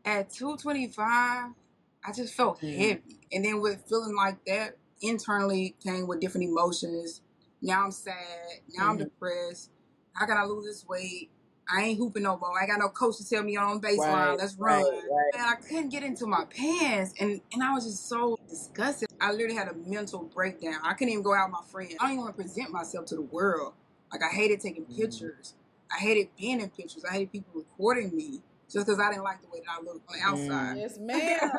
At 225, I just felt Mm. heavy. And then with feeling like that, internally came with different emotions. Now I'm sad. Now I'm Mm-hmm. depressed. How can I lose this weight? I ain't hooping no more. I got no coach to tell me on baseline, Right, let's right, run. right. And I couldn't get into my pants. And I was just so disgusted. I literally had a mental breakdown. I couldn't even go out with my friends. I don't even want to present myself to the world. Like, I hated taking Mm. pictures. I hated being in pictures. I hated people recording me just because I didn't like the way that I looked on the outside. Yes, ma'am.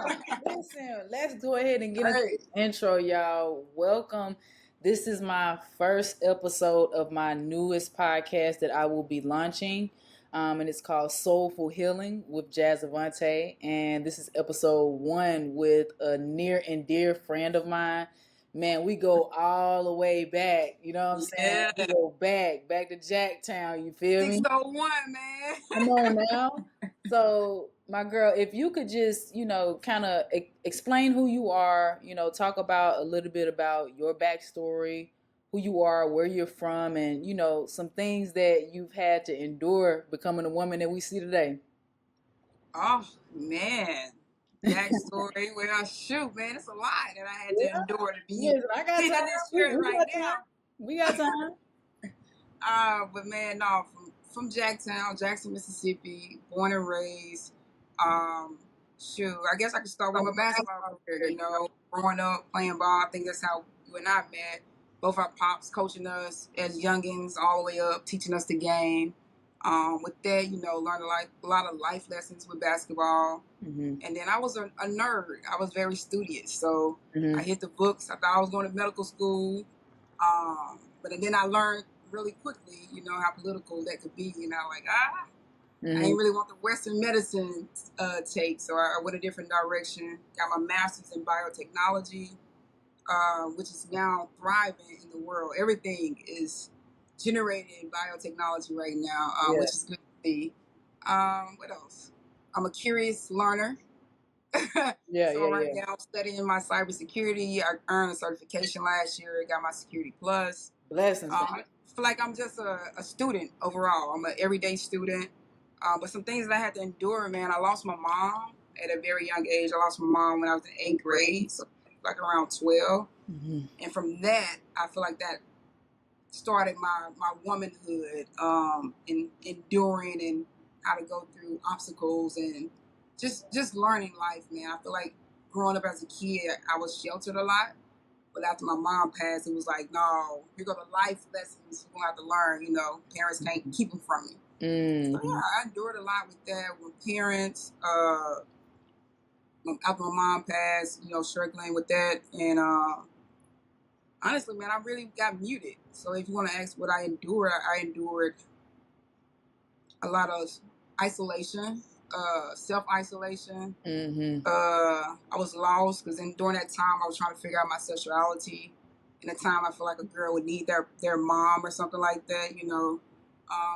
Listen, let's go ahead and get into Right. this intro, y'all. Welcome. This is my first episode of my newest podcast that I will be launching. And it's called Soulful Healing with Avantí. And this is episode 1 with a near and dear friend of mine. Man, we go all the way back. You know what I'm saying? Yeah. We go back to Jacktown. You feel me? 601, man. Come on now. So, my girl, if you could just, kind of explain who you are, talk about a little bit about your backstory, who you are, where you're from, and, some things that you've had to endure becoming the woman that we see today. Oh, man. Backstory. Well, shoot, man. It's a lot that I had to Yeah. endure to be Yes, I got sitting time. in this We chair right got now. time. We got time. But man, no, from Jacktown, Jackson, Mississippi, born and raised. Shoot, I guess I could start with my basketball career. Growing up playing ball, I think that's how you and I met. Both our pops coaching us as youngins, all the way up, teaching us the game. With that, learned a lot of life lessons with basketball. Mm-hmm. And then I was a nerd. I was very studious, so I Mm-hmm. hit the books. I thought I was going to medical school. But then I learned really quickly, how political that could be. I Mm-hmm. didn't really want the Western medicine take, so I went a different direction. Got my master's in biotechnology, which is now thriving in the world. Everything is generated in biotechnology right now, Yeah. which is good to see. What else? I'm a curious learner. Yeah. So Yeah. right Yeah. now I'm studying my cybersecurity. I earned a certification last year. Got my Security Plus. Blessings, man. I feel like I'm just a student overall. I'm an everyday student. But some things that I had to endure, man. I lost my mom at a very young age. I lost my mom when I was in 8th grade, so like around 12. Mm-hmm. And from that, I feel like that started my womanhood, in enduring and how to go through obstacles and just learning life, man. I feel like growing up as a kid, I was sheltered a lot. But after my mom passed, it was like, no, here go the life lessons you're gonna have to learn. Parents can't keep them from you. So yeah, Mm-hmm. I endured a lot with that with parents. After my mom passed, struggling with that, and honestly, man, I really got muted. So if you want to ask what I endured a lot of isolation, self-isolation. Mm-hmm. I was lost because during that time I was trying to figure out my sexuality. In a time I feel like a girl would need their mom or something like that.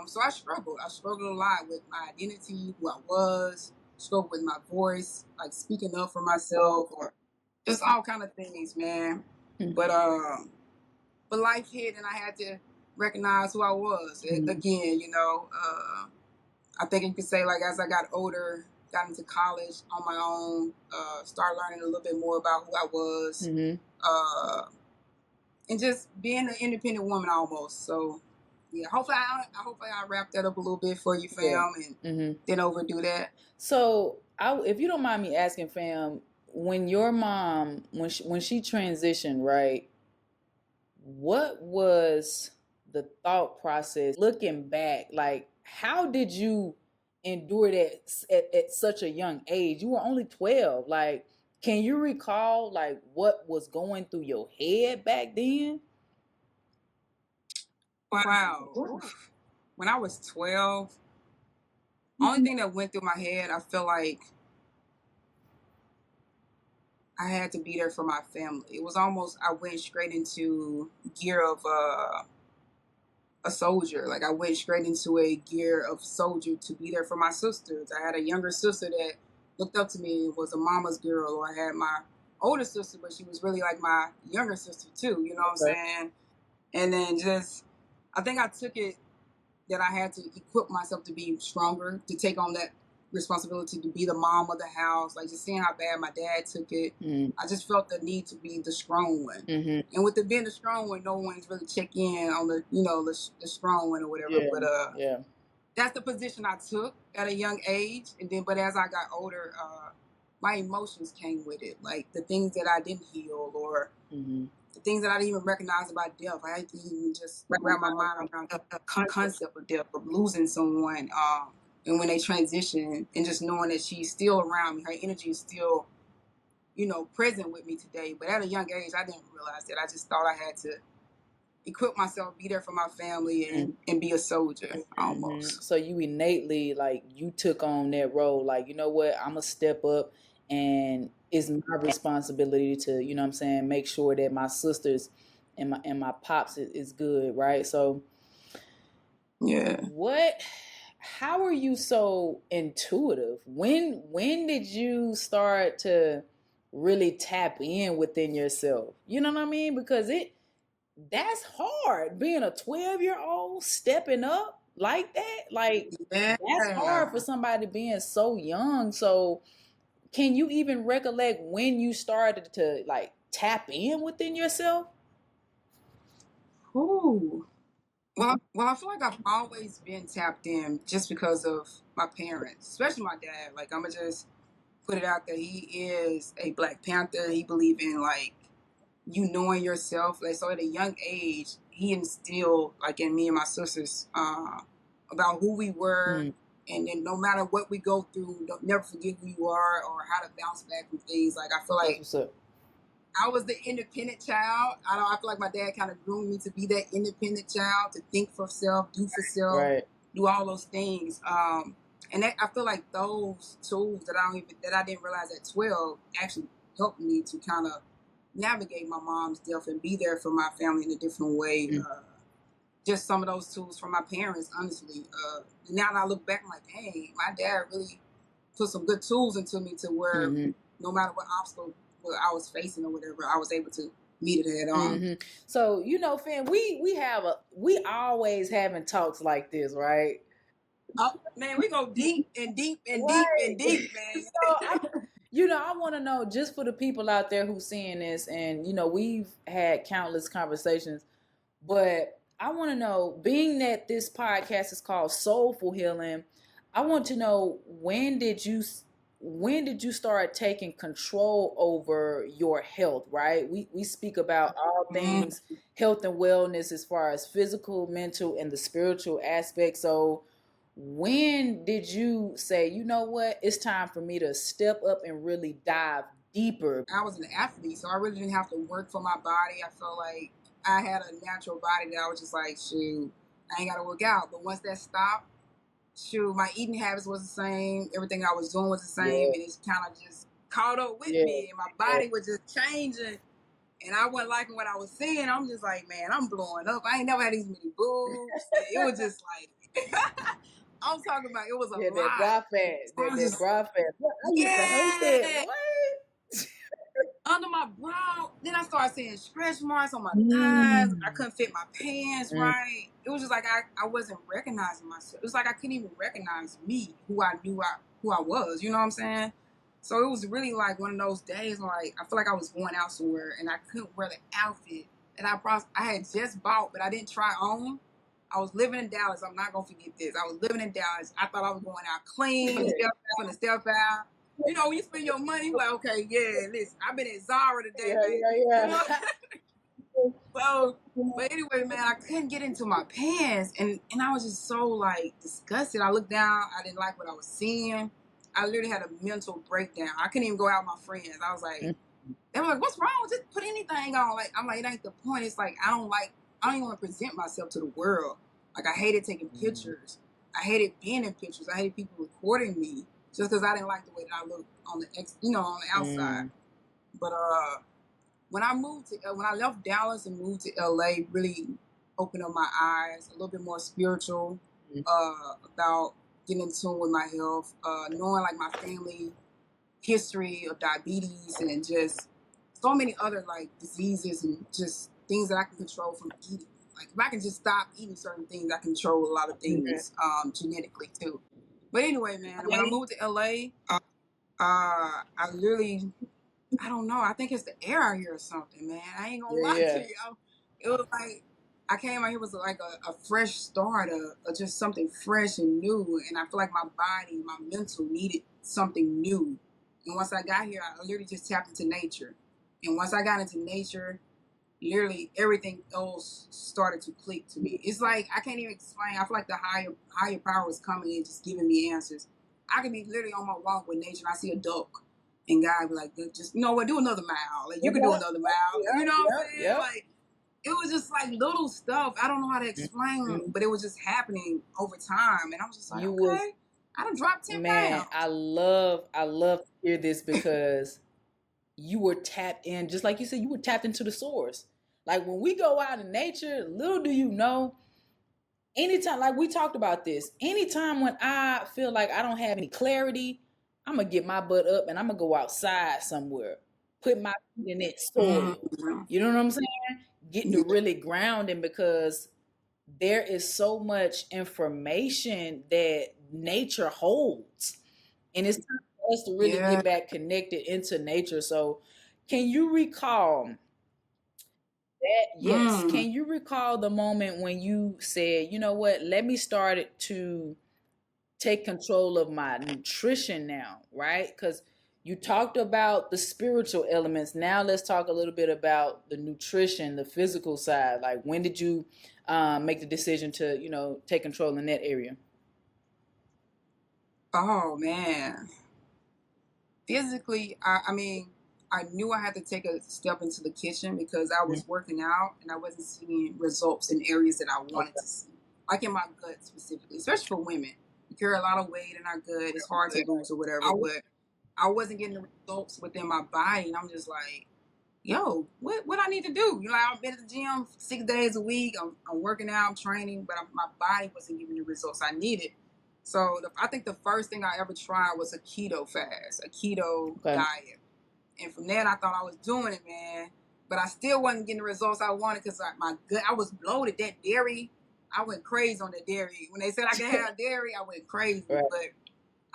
So I struggled. I struggled a lot with my identity, who I was. Struggled with my voice, like speaking up for myself, or just all kind of things, man. But life hit, and I had to recognize who I was. Mm-hmm. Again, I think you could say, like, as I got older, got into college on my own, started learning a little bit more about who I was, Mm-hmm. uh, and just being an independent woman almost. So, yeah, hopefully I wrapped that up a little bit for you, Yeah. fam, and Mm-hmm. didn't overdo that. So, if you don't mind me asking, fam, when your mom, when she transitioned, right? What was the thought process looking back? Like, how did you endure that at such a young age? You were only 12. Like, can you recall like what was going through your head back then? Wow. Oof. When I was 12, only thing that went through my head, I felt like I had to be there for my family. It was almost, I went straight into gear of a soldier. Like, I went straight into a gear of soldier to be there for my sisters. I had a younger sister that looked up to me, was a mama's girl, or I had my older sister, but she was really like my younger sister too. You know what I'm Okay. saying? And then I think I took it that I had to equip myself to be stronger, to take on responsibility to be the mom of the house. Like just seeing how bad my dad took it, I just felt the need to be the strong one. And with being the strong one, no one's really check in on the strong one or whatever. But that's the position I took at a young age. And then, but as I got older, my emotions came with it, like the things that I didn't heal or the things that I didn't even recognize about death. I had to even just wrap my mind around the concept of death, of losing someone. And when they transition, and just knowing that she's still around me, her energy is still, present with me today. But at a young age, I didn't realize that. I just thought I had to equip myself, be there for my family, and be a soldier almost. So you innately, like, you took on that role, like, you know what, I'm gonna step up, and it's my responsibility to, you know what I'm saying, make sure that my sisters and my pops is good, right? So yeah. How are you so intuitive? When did you start to really tap in within yourself? You know what I mean? Because that's hard, being a 12-year-old stepping up like that. Like, that's hard for somebody being so young. So can you even recollect when you started to like tap in within yourself? Ooh. Well, I feel like I've always been tapped in just because of my parents, especially my dad. Like, I'm gonna just put it out there. He is a Black Panther. He believe in like you knowing yourself. Like, so at a young age, he instilled like in me and my sisters about who we were, and then no matter what we go through, don't never forget who you are or how to bounce back from things. Like, I feel like I was the independent child. I feel like my dad kind of groomed me to be that independent child, to think for self, do for self, do all those things. And I feel like those tools that I didn't realize at 12 actually helped me to kind of navigate my mom's death and be there for my family in a different way. Just some of those tools from my parents, honestly. Now that I look back, I'm like, dang, my dad really put some good tools into me to where no matter what obstacle I was facing or whatever, I was able to meet it head on. So, fam, we always having talks like this, right? Oh man, we go deep and deep and deep and deep, man. So I want to know, just for the people out there who seeing this, and we've had countless conversations, but I want to know, being that this podcast is called Soulful Healing, I want to know, when did you start taking control over your health, right? We speak about all things health and wellness as far as physical, mental, and the spiritual aspect. So when did you say, you know what, it's time for me to step up and really dive deeper? I was an athlete, so I really didn't have to work for my body. I felt like I had a natural body that I was just like, shoot, I ain't got to work out. But once that stopped, shoot, my eating habits was the same. Everything I was doing was the same. And it's kind of just caught up with me. And my body was just changing. And I wasn't liking what I was seeing. I'm just like, man, I'm blowing up. I ain't never had these many boobs. It was just like, I'm talking about, it was a lot. That bra fat. That bra fat. I used to hate that. What? Under my brow. Then I started seeing stretch marks on my thighs. I couldn't fit my pants right. It was just like I wasn't recognizing myself. It was like I couldn't even recognize me, who I was. You know what I'm saying? So it was really like one of those days, like I feel like I was going out somewhere and I couldn't wear the outfit that I had just bought, but I didn't try on. I was living in Dallas. I'm not gonna forget this. I was living in Dallas. I thought I was going out clean, from the step out. You know, when you spend your money, like, okay, yeah, listen, I've been at Zara today, baby. Yeah. So, but anyway, man, I couldn't get into my pants, and I was just so like disgusted. I looked down. I didn't like what I was seeing. I literally had a mental breakdown. I couldn't even go out with my friends. I was like, they were like, "What's wrong? Just put anything on." Like, I'm like, it ain't the point. It's like I don't even want to present myself to the world. Like, I hated taking pictures. I hated being in pictures. I hated people recording me just because I didn't like the way that I looked on the outside. But when I left Dallas and moved to LA, really opened up my eyes, a little bit more spiritual about getting in tune with my health, knowing like my family history of diabetes and just so many other like diseases and just things that I can control from eating. Like, if I can just stop eating certain things, I control a lot of things genetically too. But anyway, man, when I moved to LA, I literally, I don't know. I think it's the air out here or something, man. I ain't gonna lie to you. It was like I came out here was like a fresh start, just something fresh and new. And I feel like my body, my mental needed something new. And once I got here, I literally just tapped into nature. And once I got into nature, literally everything else started to click to me. It's like I can't even explain. I feel like the higher power is coming and just giving me answers. I could be literally on my walk with nature and I see a duck, and God be like, just you know what, do another mile. Like you can do another mile. You know what I'm saying? Like it was just like little stuff. I don't know how to explain, but it was just happening over time, and I was just like, okay, I done dropped 10 man, pounds. I love to hear this because you were tapped in, just like you said, you were tapped into the source. Like when we go out in nature, little do you know, anytime, like we talked about this, anytime when I feel like I don't have any clarity, I'm gonna get my butt up and I'm gonna go outside somewhere, put my feet in that soil. Mm-hmm. You know what I'm saying? Getting to Yeah. really grounding because there is so much information that nature holds. And it's time for us to really Yeah. get back connected into nature. So, can you recall that? Yes. Mm. Can you recall the moment when you said, you know what, let me start it to take control of my nutrition now, right? Because you talked about the spiritual elements. Now let's talk a little bit about the nutrition, the physical side. Like when did you make the decision to, take control in that area? Oh man. Physically, I mean, I knew I had to take a step into the kitchen because I was working out and I wasn't seeing results in areas that I wanted Okay. to see, like in my gut specifically, especially for women. We carry a lot of weight in our gut. It's hard to lose or whatever, but I wasn't getting the results within my body, and I'm just like, yo, what I need to do? You know, I've been at the gym 6 days a week. I'm working out, I'm training, but my body wasn't giving the results I needed. So I think the first thing I ever tried was a keto fast, a keto Okay. diet. And from there, I thought I was doing it, man. But I still wasn't getting the results I wanted because my gut, I was bloated. That dairy, I went crazy on the dairy. When they said I could have dairy, I went crazy. Right. But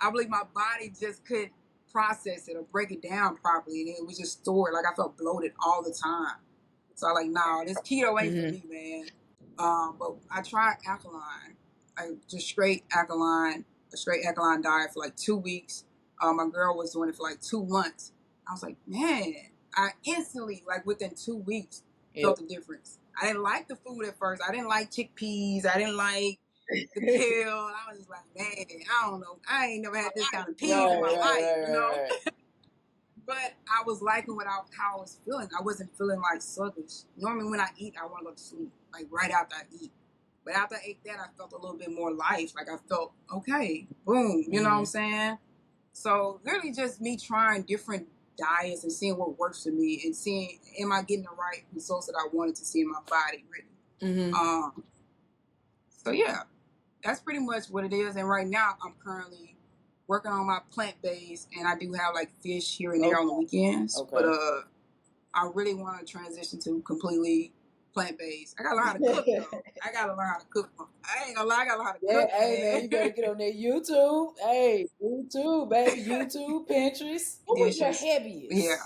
I believe my body just couldn't process it or break it down properly. And it was just stored. Like I felt bloated all the time. So I like, nah, this keto ain't for me, man. But I tried alkaline, like just a straight alkaline diet for like 2 weeks. My girl was doing it for like 2 months. I was like, man, I instantly, like within 2 weeks, felt the difference. I didn't like the food at first. I didn't like chickpeas. I didn't like the kale. I was just like, man, I don't know. I ain't never had this kind of peas in my life, you know? But I was liking how I was feeling. I wasn't feeling like sluggish. Normally when I eat, I want to go to sleep, like right after I eat. But after I ate that, I felt a little bit more life. Like I felt, okay, boom, you know what I'm saying? So literally just me trying different diets and seeing what works for me and seeing, am I getting the right results that I wanted to see in my body, really? So yeah, that's pretty much what it is. And right now, I'm currently working on my plant based, and I do have like fish here and there on the weekends. Okay. But I really want to transition to completely plant based. I gotta learn how to cook though. I gotta learn how to cook. I ain't gonna lie, I gotta learn how to cook. Hey man, you better get on that YouTube. Hey, YouTube, baby, YouTube, Pinterest. What was your heaviest? Yeah.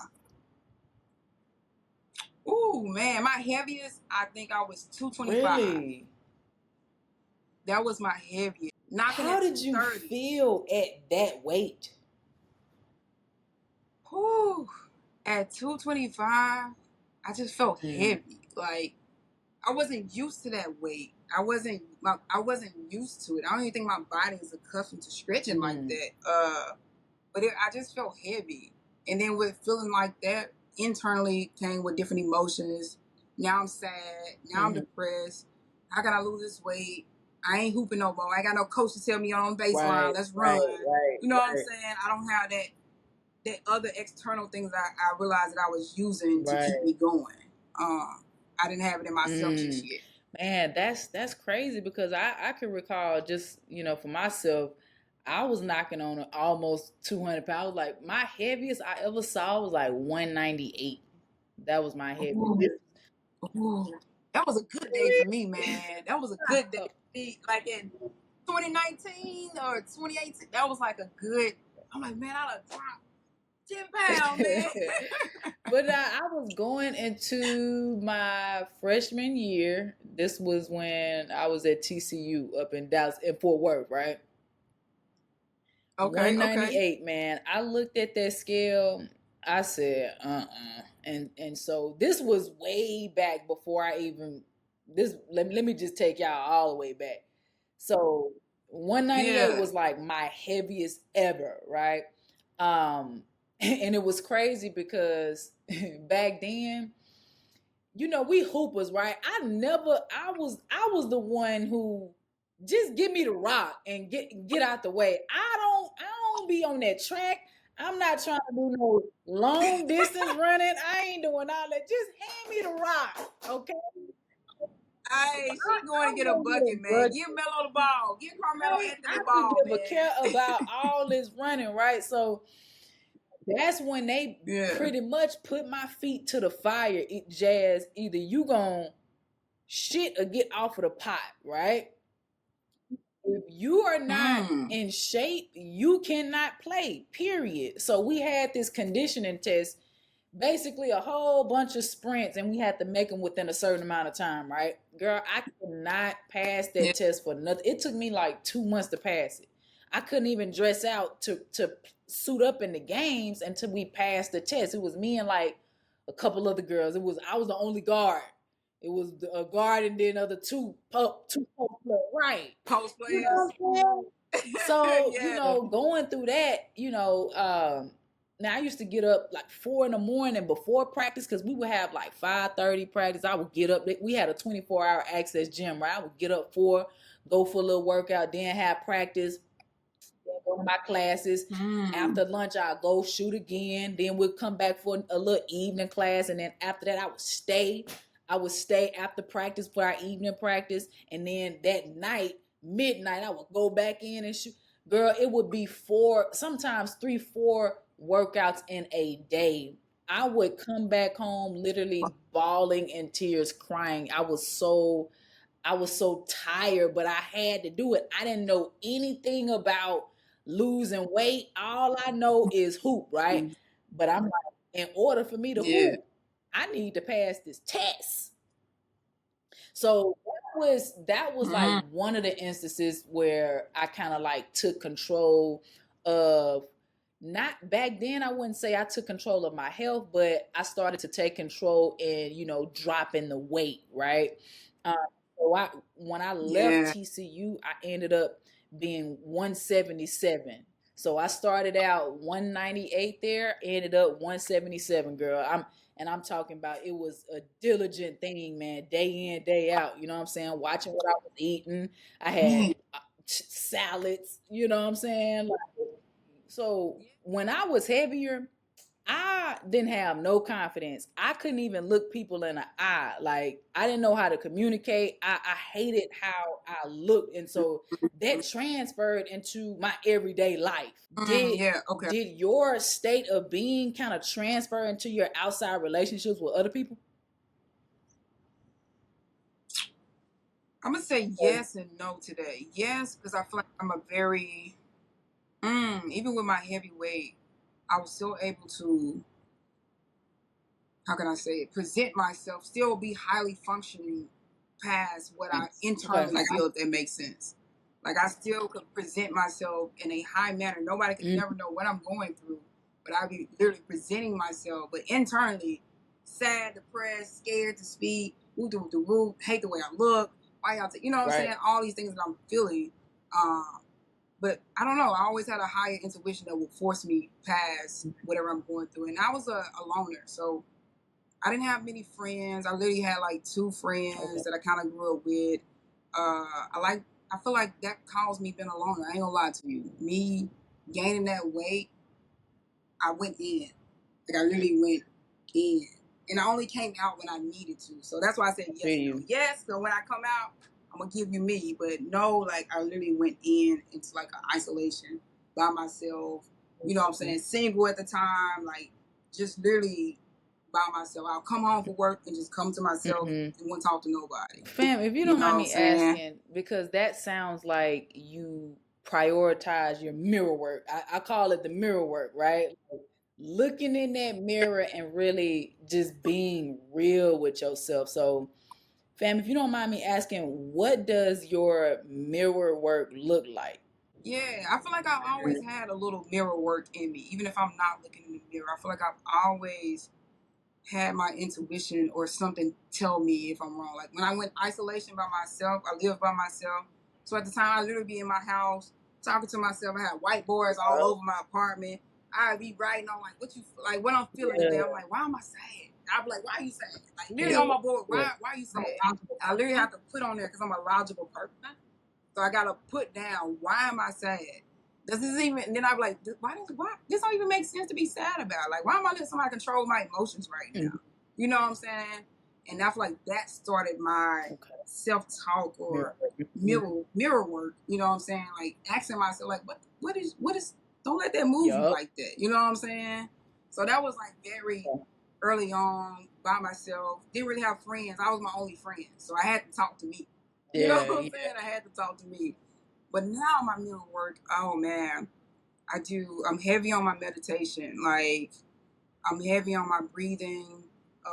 Ooh man, my heaviest, I think I was 225. Really? That was my heaviest. How did you feel at that weight? Whew. At 225, I just felt heavy. Like I wasn't used to that weight. I wasn't used to it. I don't even think my body is accustomed to stretching like that. But I just felt heavy. And then with feeling like that, internally came with different emotions. Now I'm sad. Now I'm depressed. How can I lose this weight? I ain't hooping no more. I ain't got no coach to tell me on baseline. Let's run. You know what I'm saying? I don't have that other external things I realized that I was using to keep me going. I didn't have it in myself just yet. Man, that's crazy because I can recall just, for myself, I was knocking on almost 200 pounds. Like my heaviest I ever saw was like 198. That was my heaviest. Ooh. That was a good day for me, man. That was a good day. Like 2019 or 2018. That was like a good. I'm like, man, I done dropped 10 pounds, man. But I was going into my freshman year. This was when I was at TCU up in Dallas, in Fort Worth, right? Okay. 198, man. I looked at that scale. I said, and so this was way back before I even this. Let me just take y'all all the way back. So 198 was like my heaviest ever, right? And it was crazy because back then, you know, we hoopers, right? I was the one who just give me the rock and get out the way. I don't be on that track. I'm not trying to do no long distance running. I ain't doing all that. Just hand me the rock, okay? Hey, she's going to get a bucket, man. Give Melo the ball. Give Carmelo Anthony the ball, I don't give a care about all this running, right? So that's when they pretty much put my feet to the fire. Jazz, either you gonna shit or get off of the pot, right? If you are not in shape, you cannot play, period. So we had this conditioning test, basically a whole bunch of sprints, and we had to make them within a certain amount of time, right? Girl, I could not pass that test for nothing. It took me like 2 months to pass it. I couldn't even dress out to suit up in the games until we passed the test. It was me and like a couple other girls. I was the only guard. It was a guard and then other two post players, right? Post players. You know what I'm saying? So you know, going through that, you know, now I used to get up like 4 a.m. before practice because we would have like 5:30 practice. I would get up. We had a 24-hour access gym, right? I would get up 4, go for a little workout, then have practice. Go to my classes. After lunch, I'll go shoot again. Then we'll come back for a little evening class. And then after that, I would stay. After practice for our evening practice. And then that night, midnight, I would go back in and shoot. Girl, it would be 4, sometimes 3, 4 workouts in a day. I would come back home literally bawling in tears, crying. I was so tired, but I had to do it. I didn't know anything about losing weight. All I know is hoop, right? But I'm like, in order for me to hoop, I need to pass this test. So that was like one of the instances where I kind of like took control of, not back then, I wouldn't say I took control of my health, but I started to take control and, you know, dropping the weight, right? So when I left TCU, I ended up being 177. So I started out 198 there, ended up 177, girl. I'm talking about, it was a diligent thing, man, day in, day out. You know what I'm saying? Watching what I was eating. I had salads, you know what I'm saying? Like, so when I was heavier, I didn't have no confidence. I couldn't even look people in the eye. Like, I didn't know how to communicate. I hated how I looked. And so that transferred into my everyday life. Did your state of being kind of transfer into your outside relationships with other people? I'm going to say yes and no today. Yes, because I feel like I'm a very, even with my heavy weight, I was still able to, how can I say it, present myself, still be highly functioning past what I internally feel, if that makes sense. Like, I still could present myself in a high manner. Nobody could never know what I'm going through, but I'd be literally presenting myself. But internally, sad, depressed, scared to speak, hate the way I look, why y'all, you know what I'm saying? All these things that I'm feeling. But I don't know. I always had a higher intuition that would force me past whatever I'm going through. And I was a loner, so I didn't have many friends. I literally had like 2 friends that I kind of grew up with. I feel like that caused me being a loner. I ain't gonna lie to you. Me gaining that weight, I went in. Like, I literally went in. And I only came out when I needed to. So that's why I said yes. No. Yes, so when I come out, I'm going to give you me. But no, like, I literally went into like an isolation by myself. You know what I'm saying? Single at the time. Like, just literally by myself. I'll come home from work and just come to myself and won't talk to nobody. Fam, if you don't mind me asking, because that sounds like you prioritize your mirror work. I call it the mirror work, right? Looking in that mirror and really just being real with yourself. So, fam, if you don't mind me asking, what does your mirror work look like? Yeah, I feel like I've always had a little mirror work in me, even if I'm not looking in the mirror. I feel like I've always had my intuition or something tell me if I'm wrong. Like when I went isolation by myself, I lived by myself. So at the time, I literally be in my house talking to myself. I had whiteboards all over my apartment. I'd be writing on like what I'm feeling today. I'm like, why am I sad? I'd be like, why are you sad? Like literally on my board, why are you sad? I literally have to put on there because I'm a logical person. So I gotta put down, why am I sad? Does this even? And then I'm like, why this don't even make sense to be sad about? Like, why am I letting somebody control my emotions right now? You know what I'm saying? And I feel like that started my self-talk or mirror work. You know what I'm saying? Like asking myself, like, what is? Don't let that move you like that. You know what I'm saying? So that was like very early on by myself. Didn't really have friends. I was my only friend, so I had to talk to me. You know what I'm saying? I had to talk to me. But now my mirror work, oh man, I'm heavy on my meditation. Like, I'm heavy on my breathing.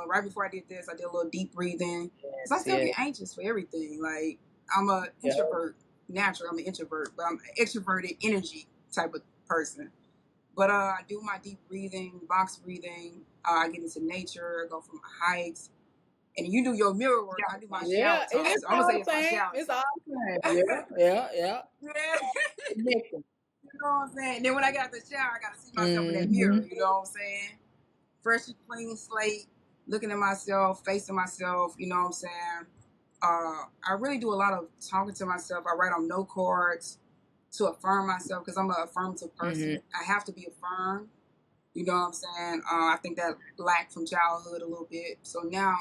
Right before I did this, I did a little deep breathing. Because I still get anxious for everything. Like, I'm an introvert. Naturally, I'm an introvert. But I'm an extroverted energy type of person. But I do my deep breathing, box breathing. I get into nature, go for my hikes. And you do your mirror work. I do my shower talk. It's so I'm gonna say it's my shower. It's all the same. Yeah. You know what I'm saying? And then when I got out the shower, I gotta see myself in that mirror. You know what I'm saying? Fresh, clean slate, looking at myself, facing myself. You know what I'm saying? I really do a lot of talking to myself. I write on note cards to affirm myself because I'm an affirmative person. I have to be affirmed. You know what I'm saying? I think that lacked from childhood a little bit. So now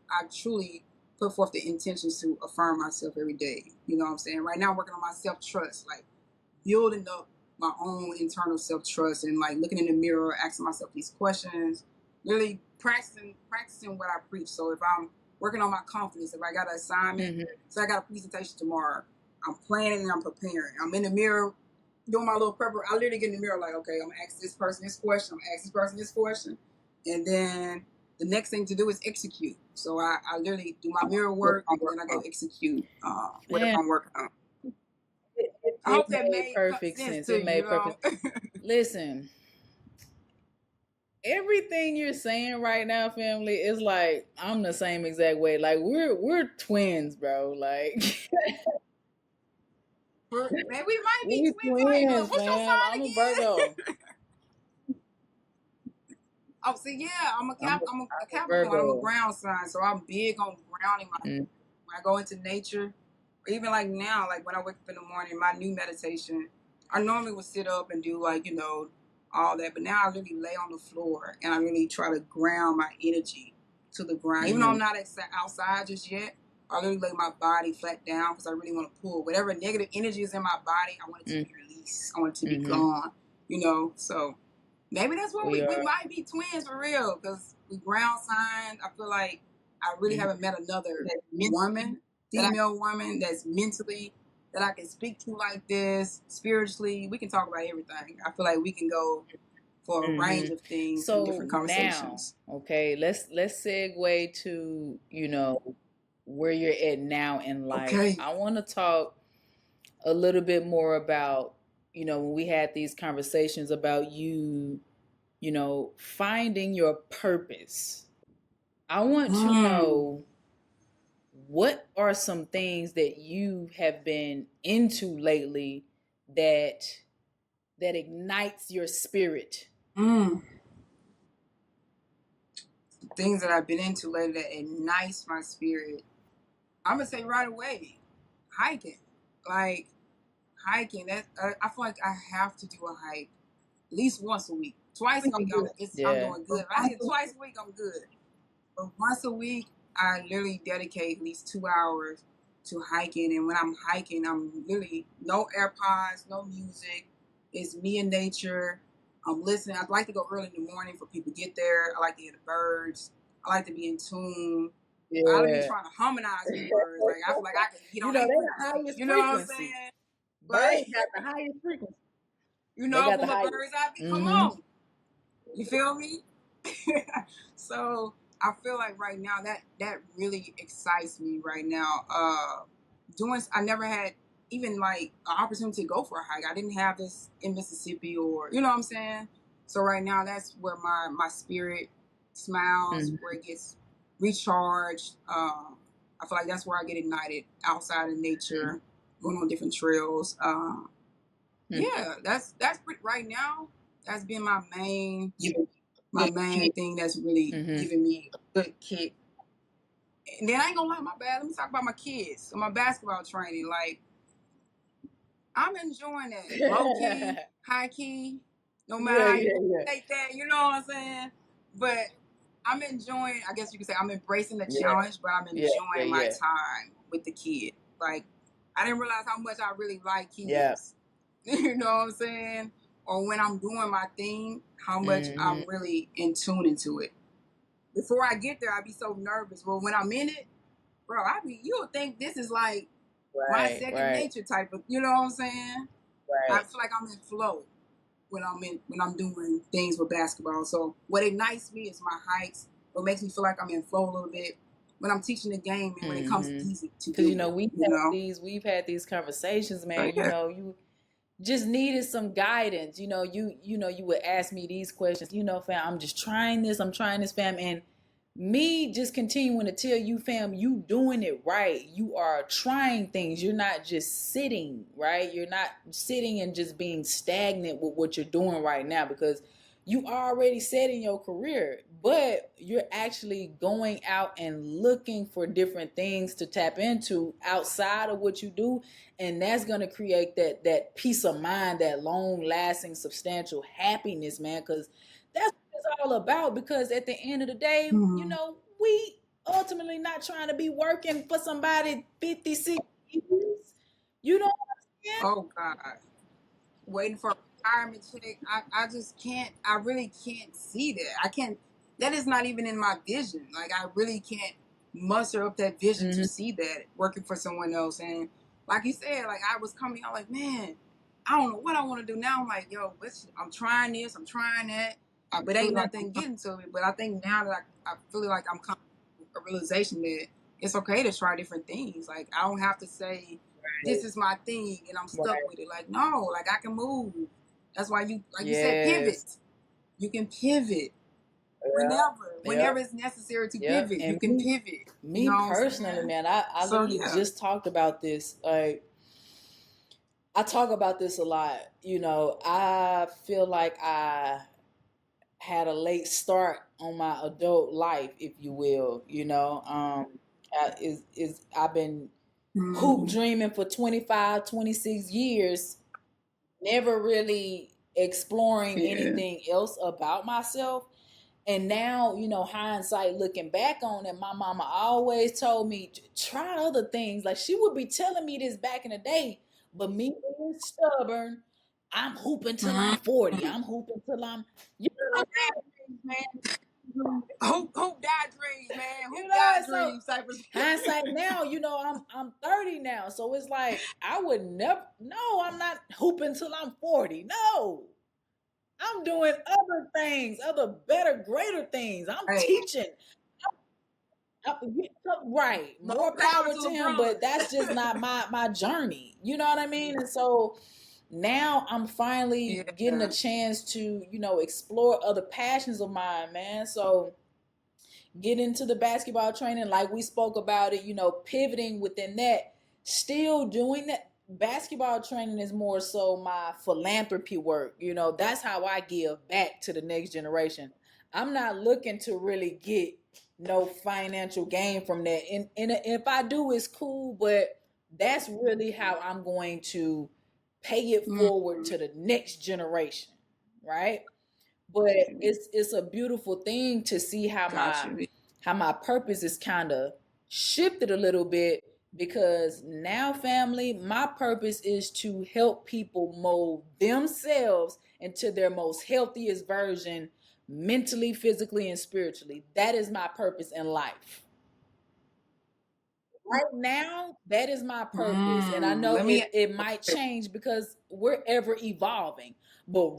I truly put forth the intentions to affirm myself every day. You know what I'm saying? Right now I'm working on my self-trust, like building up my own internal self-trust and like looking in the mirror, asking myself these questions, really practicing what I preach. So if I'm working on my confidence, if I got an assignment, so I got a presentation tomorrow, I'm planning and I'm preparing. I'm in the mirror doing my little prepper. I literally get in the mirror like, okay, I'm gonna ask this person this question. I'm gonna ask this person this question. And then the next thing to do is execute. So I literally do my mirror work and then I go execute whatever I'm working on. I hope that made perfect sense. It made perfect sense. Listen, everything you're saying right now, family, is like I'm the same exact way. Like we're twins, bro. Like man, we might be twins. Like, what's your sign I'm again? A Virgo. Oh, see, yeah, I'm a Capricorn. I'm a ground sign, so I'm big on grounding myself. When I go into nature, or even like now, like when I wake up in the morning, my new meditation, I normally would sit up and do like, all that. But now I really lay on the floor and I really try to ground my energy to the ground. Even though I'm not outside just yet, I really lay my body flat down because I really want to pull whatever negative energy is in my body. I want it to be released. I want it to be gone, so maybe that's what we might be twins for real because we ground signs. I feel like I really haven't met another female woman that's mentally that I can speak to like this, spiritually. We can talk about everything. I feel like we can go for a range of things and different conversations. Now, okay, let's segue to, where you're at now in life. Okay. I want to talk a little bit more about, when we had these conversations about you, finding your purpose. I want to know, what are some things that you have been into lately that ignites your spirit? Things that I've been into lately that ignites my spirit. I'm gonna say right away, hiking. Like hiking. That I feel like I have to do a hike at least once a week. Twice a week, I'm doing good. If I hit twice a week, I'm good. But once a week, I literally dedicate at least 2 hours to hiking. And when I'm hiking, I'm literally no AirPods, no music. It's me and nature. I'm listening. I like to go early in the morning for people to get there. I like to hear the birds. I like to be in tune. I don't be Yeah. trying to harmonize with birds. Like I feel like I can get You on know, their they the frequency. highest You know what I'm frequency. saying? Birds Like, got the highest frequency. you They know, got from the a highest. bird's eye view, come Mm-hmm. on. You feel me? So I feel like right now that really excites me right now. I never had even like an opportunity to go for a hike. I didn't have this in Mississippi, or you know what I'm saying. So right now that's where my spirit smiles, where it gets recharged. I feel like that's where I get ignited outside in nature, going on different trails. Yeah, that's right now. That's been my main thing that's really giving me a good kick. And then I ain't gonna lie, my bad. Let me talk about my kids. So my basketball training, like I'm enjoying that. Low key, high key, no matter how you take that, you know what I'm saying? But I'm enjoying, I guess you could say I'm embracing the challenge, but I'm enjoying my time with the kid. Like I didn't realize how much I really like kids. Yeah. You know what I'm saying? Or when I'm doing my thing, how much I'm really in tune into it. Before I get there, I'd be so nervous. But when I'm in it, bro, you'll think this is like my second nature type of, you know what I'm saying? I feel like I'm in flow when I'm doing things with basketball. So what ignites me is my hikes. What makes me feel like I'm in flow a little bit when I'm teaching the game and when it comes easy to do. Because you know we've had these conversations, man. You know, you just needed some guidance. You know, you would ask me these questions. You know, fam, I'm trying this, fam, and me just continuing to tell you, fam, you doing it right. You are trying things. You're not just sitting, right? You're not sitting and just being stagnant with what you're doing right now, because you already set in your career, but you're actually going out and looking for different things to tap into outside of what you do. And that's going to create that peace of mind, that long lasting, substantial happiness, man. Because that's what it's all about. Because at the end of the day, you know, we ultimately not trying to be working for somebody 56 years. You know what I'm saying? Oh God. Waiting for a retirement check. I just can't, I really can't see that. That is not even in my vision. Like I really can't muster up that vision to see that working for someone else. And like you said, like I was coming out like, man, I don't know what I want to do now. I'm like, yo, I'm trying this, I'm trying that, but ain't nothing getting to it. But I think now that I feel like I'm coming to a realization that it's okay to try different things. Like I don't have to say this is my thing and I'm stuck with it. Like no, like I can move. That's why you said pivot. You can pivot whenever it's necessary to pivot. And you can pivot. Me you know personally, man, I literally just talked about this. Like I talk about this a lot. You know, I feel like I had a late start on my adult life, if you will. You know, I've been hoop dreaming for 25, 26 years, never really exploring anything else about myself. And now, you know, hindsight looking back on it, my mama always told me, try other things. Like she would be telling me this back in the day, but me being stubborn, I'm hooping till I'm 40. I'm hooping till I'm, you know, man. Hoop die dreams, man. Hoop you die know, dreams type of hindsight now, you know, I'm 30 now. So it's like I would never, no, I'm not hooping till I'm 40. No. I'm doing other things, other better, greater things. I'm teaching. Right. More power to him, but that's just not my journey. You know what I mean? And so now I'm finally getting a chance to, you know, explore other passions of mine, man. So get into the basketball training like we spoke about it, you know, pivoting within that, still doing that. Basketball training is more so my philanthropy work. You know, that's how I give back to the next generation. I'm not looking to really get no financial gain from that. And if I do, it's cool, but that's really how I'm going to pay it forward to the next generation. Right. But it's a beautiful thing to see how my purpose is kind of shifted a little bit, because now, family, my purpose is to help people mold themselves into their most healthiest version, mentally, physically, and spiritually. That is my purpose in life. Right now, that is my purpose. And I know it might change because we're ever evolving. But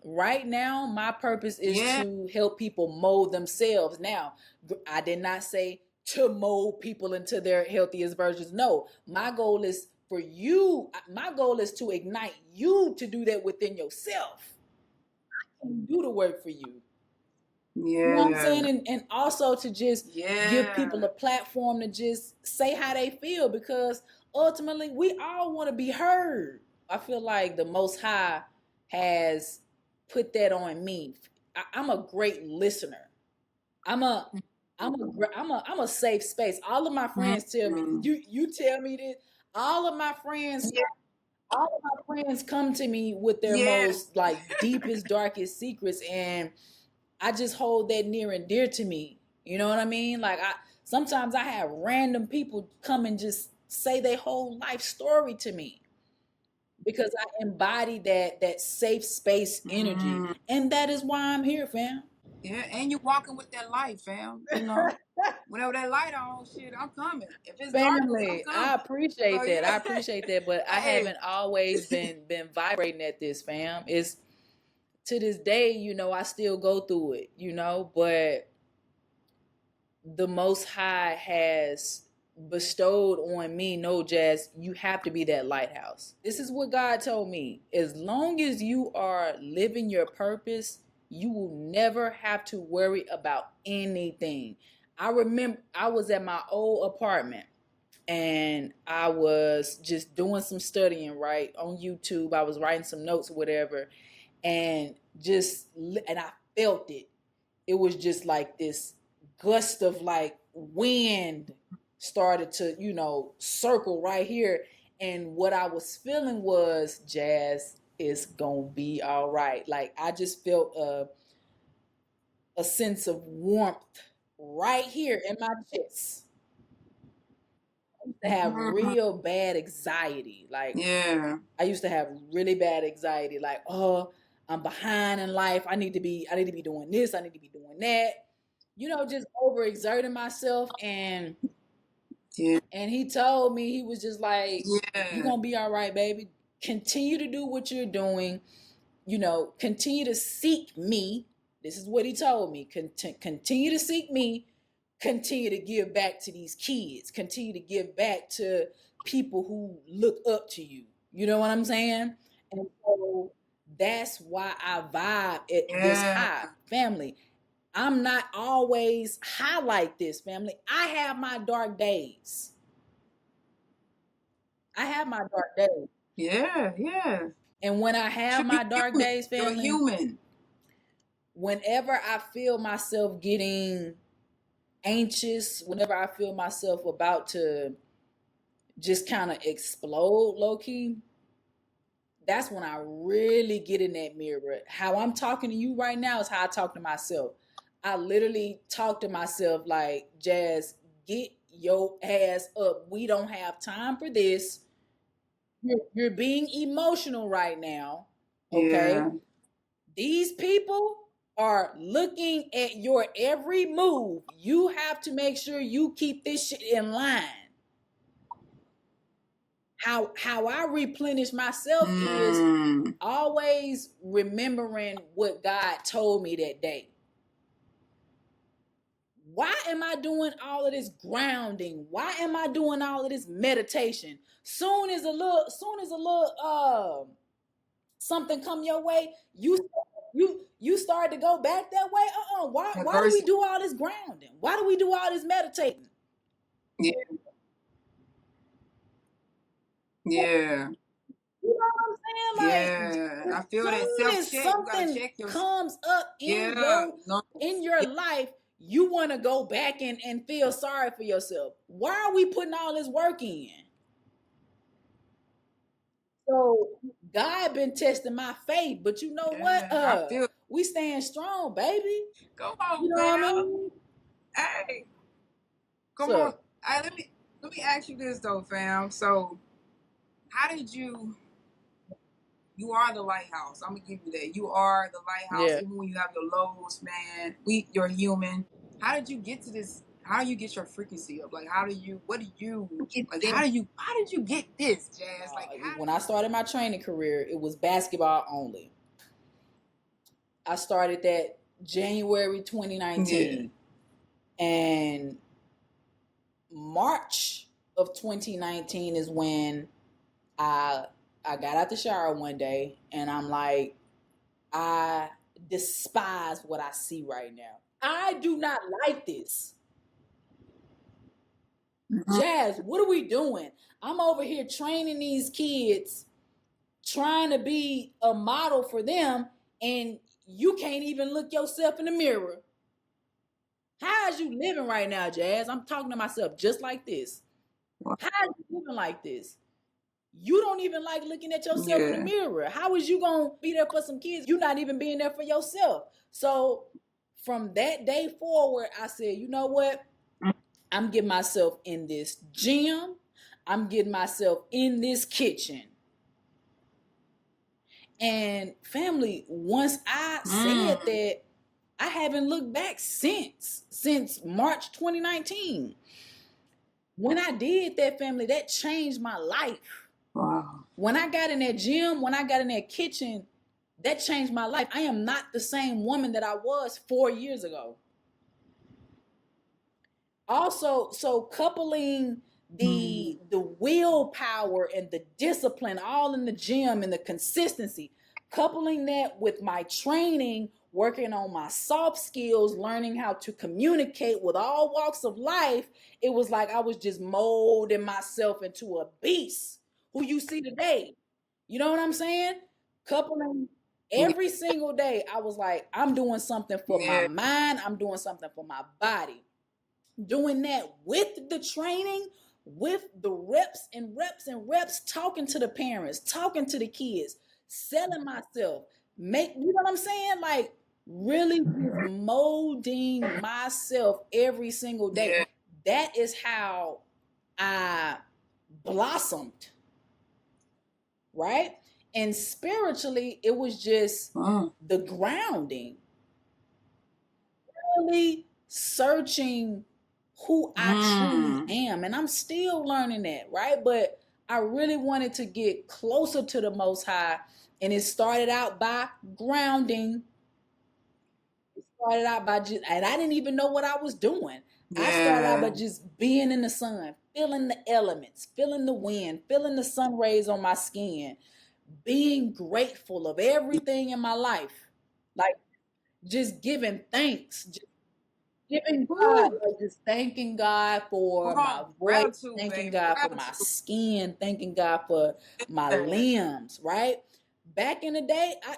right now, my purpose is to help people mold themselves. Now, I did not say to mold people into their healthiest versions. No, my goal is for you, my goal is to ignite you to do that within yourself. I can do the work for you. Yeah. You know what I'm saying? And also to just give people a platform to just say how they feel, because ultimately we all want to be heard. I feel like the Most High has put that on me. I'm a great listener. I'm a safe space. All of my friends tell me, you tell me this. All of my friends, all of my friends come to me with their most like deepest, darkest secrets, and I just hold that near and dear to me. You know what I mean? Like sometimes I have random people come and just say their whole life story to me because I embody that safe space energy, and that is why I'm here, fam. Yeah, and you're walking with that light, fam. You know, whenever that light on, shit, I'm coming. If it's darkness, I'm Family, I coming. appreciate So that. I yeah, appreciate that, but I hey, haven't always been vibrating at this, fam. It's to this day, I still go through it, but the Most High has bestowed on me, no, Jazz, you have to be that lighthouse. This is what God told me. As long as you are living your purpose, you will never have to worry about anything. I remember I was at my old apartment and I was just doing some studying, right, on YouTube. I was writing some notes or whatever, and I felt it. It was just like this gust of like wind started to, circle right here. And what I was feeling was, Jazz, is gonna be all right. Like I just felt a sense of warmth right here in my chest. I used to have real bad anxiety. Like I used to have really bad anxiety. Like, oh, I'm behind in life. I need to be doing this. I need to be doing that. Just overexerting myself. And he told me, he was just like, you're gonna be all right, baby. Continue to do what you're doing. Continue to seek me. This is what he told me. Continue to seek me. Continue to give back to these kids. Continue to give back to people who look up to you. You know what I'm saying? And so that's why I vibe at this high, family. I'm not always high like this, family. I have my dark days. I have my dark days. Yeah. And when I have Should be my dark human. days, You're family, human. whenever I feel myself getting anxious, whenever I feel myself about to just kind of explode low key, that's when I really get in that mirror. How I'm talking to you right now is how I talk to myself. I literally talk to myself like, Jazz, get your ass up. We don't have time for this. You're being emotional right now. Okay. These people are looking at your every move. You have to make sure you keep this shit in line. How I replenish myself is always remembering what God told me that day. Why am I doing all of this grounding? Why am I doing all of this meditation? Soon as a little something come your way, you start to go back that way. Why do we do all this grounding? Why do we do all this meditating? Yeah. Yeah. You know what I'm saying? Yeah. I feel Soon that self as check. You gotta something check yourself. comes up in your life, you want to go back and feel sorry for yourself. Why are we putting all this work in? So God been testing my faith, but you know what? I feel. We staying strong, baby. Come on, You know what I fam. mean? Hey, come on. So Hey, let me ask you this though, fam. So, how did you You are the lighthouse. I'm gonna give you that. You are the lighthouse, Yeah. even when you have your lows, man. You're human. How did you get to this? How do you get your frequency up? Like, how do you? What do you like? How did you get this, Jazz? Like, When I started my training career, it was basketball only. I started that January 2019, and March of 2019 is when I got out the shower one day, and I'm like, I despise what I see right now. I do not like this. Jazz, what are we doing? I'm over here training these kids, trying to be a model for them, and you can't even look yourself in the mirror. How is you living right now, Jazz? I'm talking to myself just like this. How is you living like this? You don't even like looking at yourself in the mirror. How is you gonna be there for some kids? You're not even being there for yourself. So from that day forward, I said, you know what? I'm getting myself in this gym. I'm getting myself in this kitchen. And family, once I said that, I haven't looked back since March 2019. When I did that, family, that changed my life. Wow. When I got in that gym, when I got in that kitchen, that changed my life. I am not the same woman that I was 4 years ago. Also, so coupling the willpower and the discipline all in the gym and the consistency, coupling that with my training, working on my soft skills, learning how to communicate with all walks of life, it was like I was just molding myself into a beast who you see today. You know what I'm saying? Coupling every single day, I was like, I'm doing something for my mind, I'm doing something for my body. Doing that with the training, with the reps and reps and reps, talking to the parents, talking to the kids, selling myself, you know what I'm saying? Like really molding myself every single day. That is how I blossomed, right? And spiritually, it was just the grounding, really searching who I truly am. And I'm still learning that, right? But I really wanted to get closer to the Most High. And it started out by grounding. It started out by just, and I didn't even know what I was doing. I started out by just being in the sun, feeling the elements, feeling the wind, feeling the sun rays on my skin, being grateful of everything in my life. Like just giving thanks, just giving God, like just thanking God for my voice, thanking God for my skin, thanking God for my limbs, right? Back in the day, I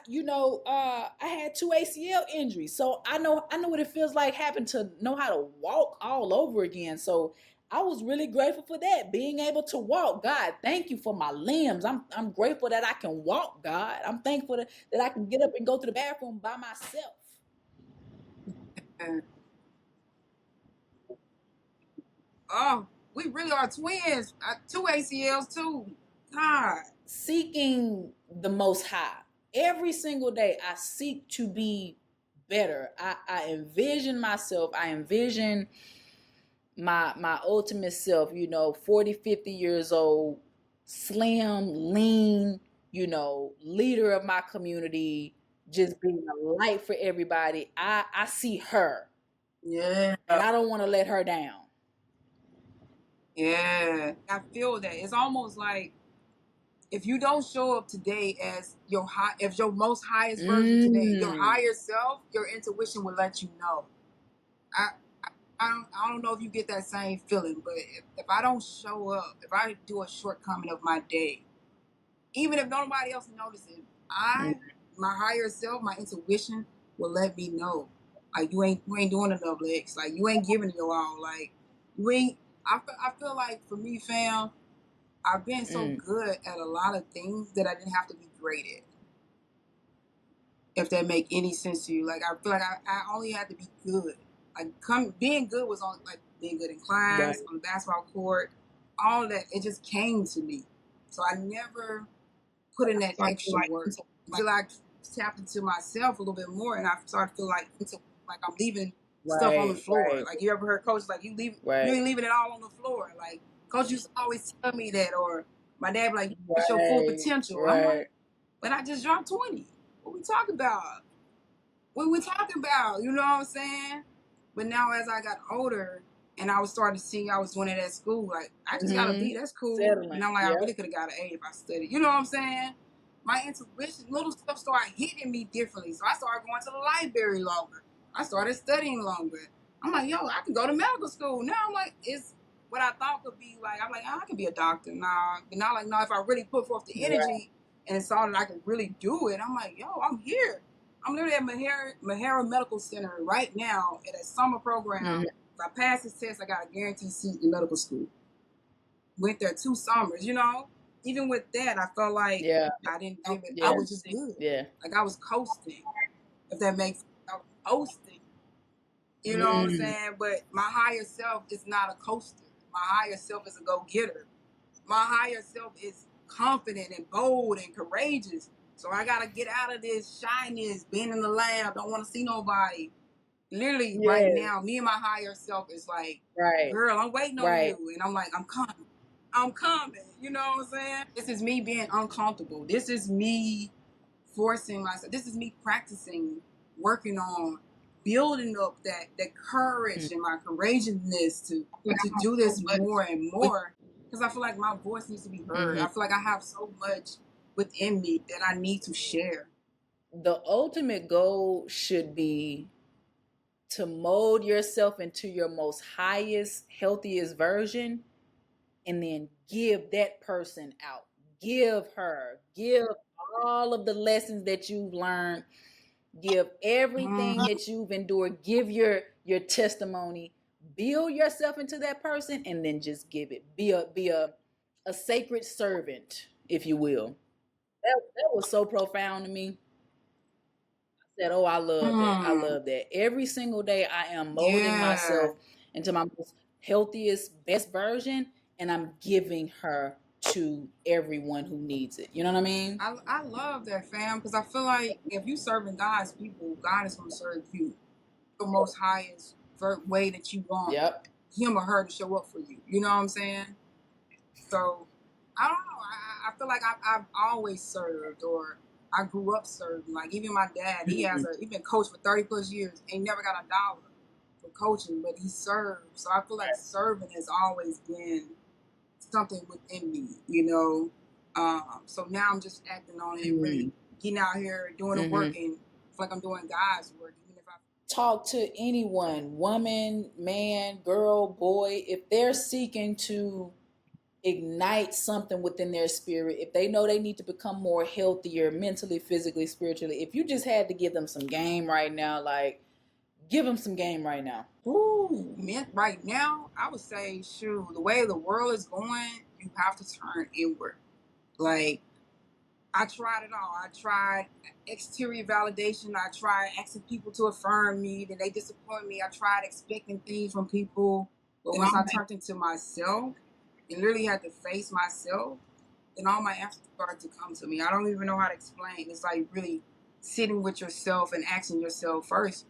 had 2 ACL injuries. So I know what it feels like having to know how to walk all over again. So I was really grateful for that, being able to walk. God, thank you for my limbs. I'm grateful that I can walk, God. I'm thankful that I can get up and go to the bathroom by myself. Oh, we really are twins. 2 ACLs too. God. Seeking the Most High. Every single day, I seek to be better. I envision myself. I envision my ultimate self, 40, 50 years old, slim, lean, leader of my community, just being a light for everybody. I see her. Yeah. And I don't want to let her down. Yeah. I feel that. It's almost like if you don't show up today as your most highest version today, your higher self, your intuition will let you know. I don't know if you get that same feeling, but if I don't show up, if I do a shortcoming of my day, even if nobody else notices, my higher self, my intuition will let me know. Like you ain't doing enough, Lex. Like you ain't giving your all. Like you ain't. I feel like for me, fam, I've been so good at a lot of things that I didn't have to be great at. If that make any sense to you, like I feel like I only had to be good. Like being good was on like being good in class, on the basketball court, all of that. It just came to me. So I never put in that extra work until I tapped into myself a little bit more, and I started to feel like I'm leaving stuff on the floor. Like you ever heard coaches like you ain't leaving it all on the floor. Like coach used to always tell me that, or my dad be like, you reach your full potential. I'm like, but I just dropped 20. What we talking about? What we talking about? You know what I'm saying? But now as I got older and I was starting to see I was doing it at school, like I just got a B, that's cool. And I'm like, I really could have got an A if I studied. You know what I'm saying? My intuition, little stuff started hitting me differently. So I started going to the library longer. I started studying longer. I'm like, yo, I can go to medical school. Now I'm like, it's what I thought could be like, I'm like, oh, I can be a doctor. Nah. But now like, no, if I really put forth the energy and saw that I could really do it, I'm like, yo, I'm here. I'm literally at Mahara Medical Center right now at a summer program. If I pass this test, I got a guaranteed seat in medical school. Went there 2 summers, you know? Even with that, I felt like I didn't give it. I was just good. Like I was coasting, if that makes sense. I was coasting. You know what I'm saying? But my higher self is not a coaster. My higher self is a go-getter. My higher self is confident and bold and courageous. So I gotta get out of this shyness, being in the lab, don't want to see nobody. Literally, right now, me and my higher self is like, girl, I'm waiting on you. And I'm like, I'm coming. I'm coming. You know what I'm saying? This is me being uncomfortable. This is me forcing myself. This is me practicing, working on building up that courage and my courageousness to do this more and more. Because I feel like my voice needs to be heard. I feel like I have so much within me that I need to share. The ultimate goal should be to mold yourself into your most highest, healthiest version, and then give that person out. Give all of the lessons that you've learned. Give everything that you've endured. Give your testimony. Build yourself into that person, and then just give it. Be a sacred servant, if you will. That was so profound to me. I said, "Oh, I love that. I love that. Every single day, I am molding myself into my most healthiest, best version, and I'm giving her to everyone who needs it." You know what I mean? I love that, fam, because I feel like if you serving God's people, God is going to serve you the most highest way that you want him or her to show up for you. You know what I'm saying? So I don't know. I feel like I've always served, or I grew up serving. Like even my dad, he been coached for 30 plus years, ain't never got a dollar for coaching, but he served. So I feel like serving has always been something within me, you know. So now I'm just acting on it and really getting out here doing the work, and feel like I'm doing God's work. Even if I talk to anyone, woman, man, girl, boy, if they're seeking to ignite something within their spirit, if they know they need to become more healthier mentally, physically, spiritually, if you just had to give them some game right now, like give them some game right now. Ooh, man, right now, I would say, shoot, the way the world is going, you have to turn inward. Like, I tried it all. I tried exterior validation. I tried asking people to affirm me. Then they disappoint me. I tried expecting things from people. But once I turned into myself and literally had to face myself, then all my answers started to come to me. I don't even know how to explain. It's like really sitting with yourself and asking yourself first,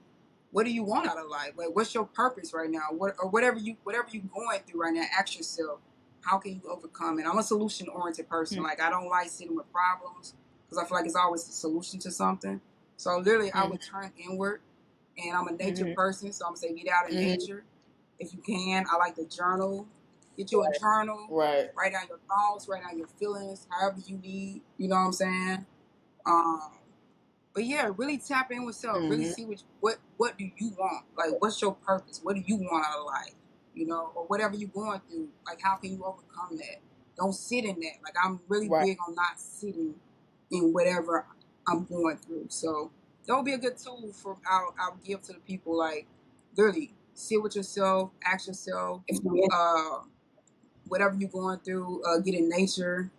what do you want out of life? Like, what's your purpose right now? Whatever you going through right now, ask yourself, how can you overcome it? I'm a solution oriented person. Like, I don't like sitting with problems because I feel like it's always a solution to something. So literally, I would turn inward, and I'm a nature person, so I'm gonna say get out in nature if you can. I like to journal. Get you a journal. Write down your thoughts. Write down your feelings. However you need. You know what I'm saying? But yeah, really tap in with self. Really see what do you want? Like, what's your purpose? What do you want out of life? You know, or whatever you're going through. Like, how can you overcome that? Don't sit in that. Like, I'm really big on not sitting in whatever I'm going through. So that would be a good tool for I'll give to the people. Like, literally sit with yourself. Ask yourself whatever you're going through. Get in nature.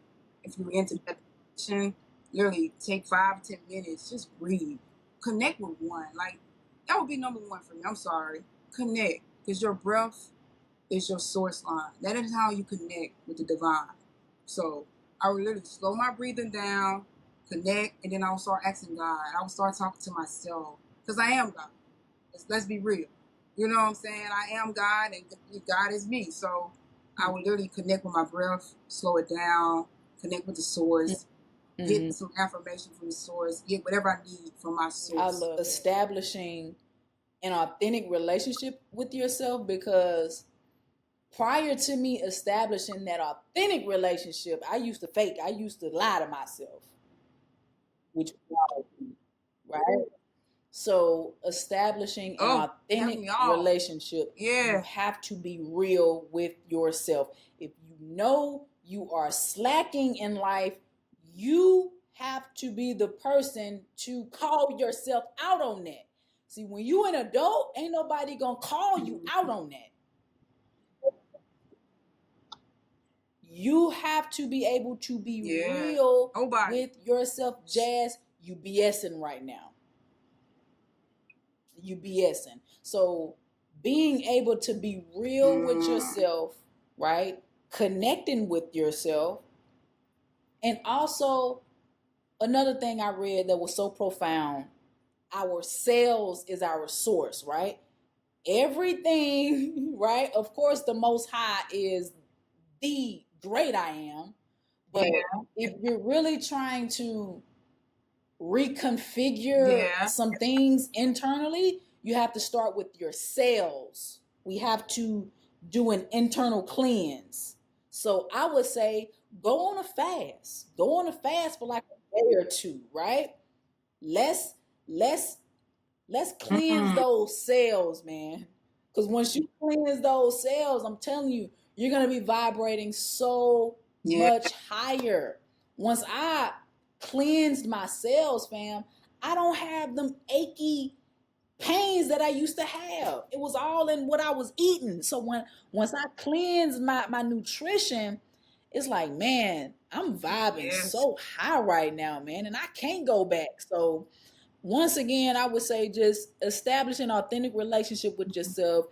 If you're into meditation, literally take 5 to 10 minutes, just breathe, connect with one. Like, that would be number one for me. I'm sorry, connect, because your breath is your source line. That is how you connect with the divine. So I would literally slow my breathing down, connect, and then I would start asking God. I would start talking to myself because I am God. Let's be real. You know what I'm saying? I am God, and God is me. So I would literally connect with my breath, slow it down, connect with the source, get some affirmation from the source, get whatever I need from my source. I love establishing an authentic relationship with yourself, because prior to me establishing that authentic relationship, I used to fake. I used to lie to myself, which right? So establishing an authentic relationship, you have to be real with yourself. If you know you are slacking in life, you have to be the person to call yourself out on that. See, when you an adult, ain't nobody gonna call you out on that. You have to be able to be real with yourself. Jazz, you BSing right now. You BSing. So being able to be real with yourself, right? Connecting with yourself. And also, another thing I read that was so profound, our cells is our source, right? Everything, right? Of course, the Most High is the great I am. But if you're really trying to reconfigure some things internally, you have to start with your cells. We have to do an internal cleanse. So I would say go on a fast. Go on a fast for like a day or two, right? Let's cleanse those cells, man. Because once you cleanse those cells, I'm telling you, you're gonna be vibrating so much higher. Once I cleansed my cells, fam, I don't have them achy pains that I used to have. It was all in what I was eating. So once I cleansed my nutrition, it's like, man, I'm vibing so high right now, man, and I can't go back. So once again, I would say just establish an authentic relationship with yourself.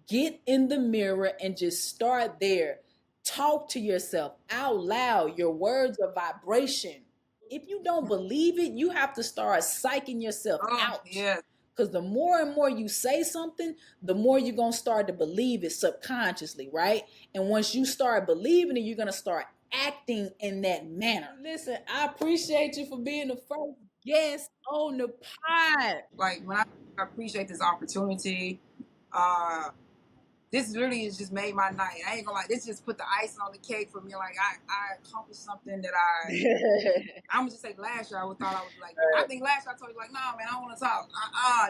Get in the mirror and just start there. Talk to yourself out loud. Your words are vibration. If you don't believe it, you have to start psyching yourself out. Because the more and more you say something, the more you're going to start to believe it subconsciously, right? And once you start believing it, you're going to start acting in that manner. Listen, I appreciate you for being the first guest on the pod. Like, when I appreciate this opportunity, this really has just made my night. I ain't gonna lie, this just put the icing on the cake for me. Like, I accomplished something that I'm gonna just say last year I thought I was like, I think last year I told you like, nah, man, I don't want to talk.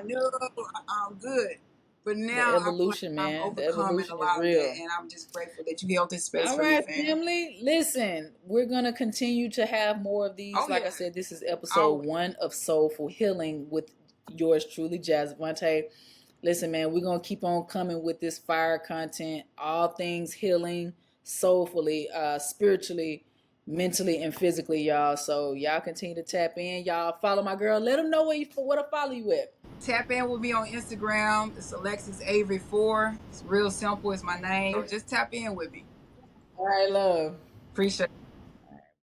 No, I'm good. But now the evolution, I feel like I'm overcoming a lot of that, and I'm just grateful that you held this space for me, fam. Family, listen, we're gonna continue to have more of these. Like I said, this is episode 1 of Soulful Healing with yours truly, Jazz Avantí. Listen, man, we're going to keep on coming with this fire content, all things healing, soulfully, spiritually, mentally, and physically, y'all. So y'all continue to tap in. Y'all follow my girl. Let them know where to follow you at. Tap in with me on Instagram. It's Alexis Avery 4. It's real simple. It's my name. So just tap in with me. All right, love. Appreciate it.